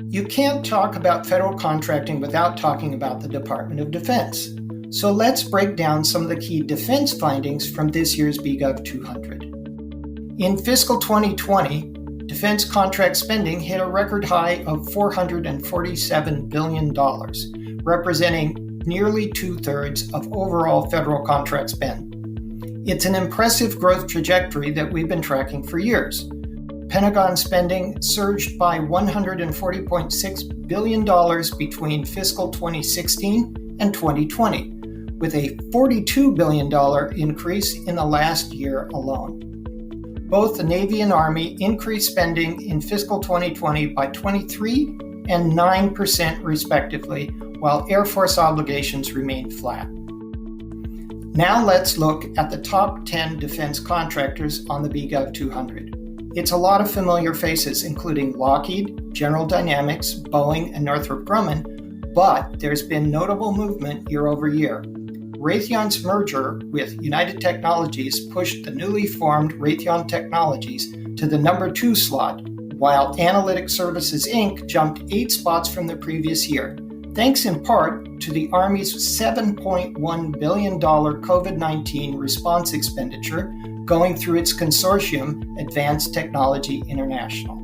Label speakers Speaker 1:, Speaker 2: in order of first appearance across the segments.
Speaker 1: You can't talk about federal contracting without talking about the Department of Defense. So let's break down some of the key defense findings from this year's BGOV200. In fiscal 2020, defense contract spending hit a record high of $447 billion, representing nearly 2/3 of overall federal contract spend. It's an impressive growth trajectory that we've been tracking for years. Pentagon spending surged by $140.6 billion between fiscal 2016 and 2020, with a $42 billion increase in the last year alone. Both the Navy and Army increased spending in fiscal 2020 by 23% and 9% respectively, while Air Force obligations remained flat. Now let's look at the top 10 defense contractors on the BGOV200. It's a lot of familiar faces, including Lockheed, General Dynamics, Boeing, and Northrop Grumman, but there's been notable movement year over year. Raytheon's merger with United Technologies pushed the newly formed Raytheon Technologies to the number 2 slot, while Analytic Services Inc. jumped 8 spots from the previous year, thanks in part to the Army's $7.1 billion COVID-19 response expenditure going through its consortium, Advanced Technology International.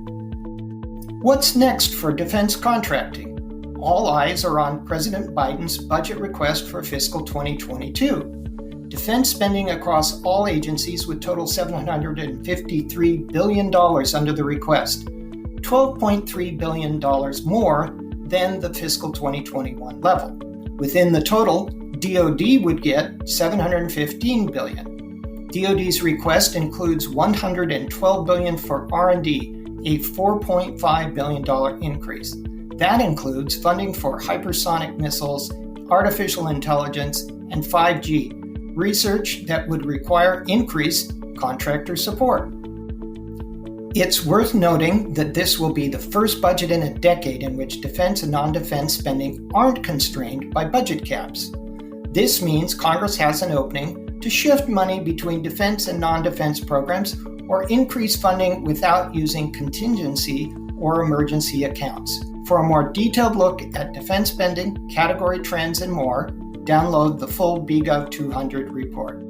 Speaker 1: What's next for defense contracting? All eyes are on President Biden's budget request for fiscal 2022. Defense spending across all agencies would total $753 billion under the request, $12.3 billion more than the fiscal 2021 level. Within the total, DoD would get $715 billion. DoD's request includes $112 billion for R&D, a $4.5 billion increase. That includes funding for hypersonic missiles, artificial intelligence, and 5G, research that would require increased contractor support. It's worth noting that this will be the first budget in a decade in which defense and non-defense spending aren't constrained by budget caps. This means Congress has an opening to shift money between defense and non-defense programs or increase funding without using contingency or emergency accounts. For a more detailed look at defense spending, category trends, and more, download the full BGOV200 report.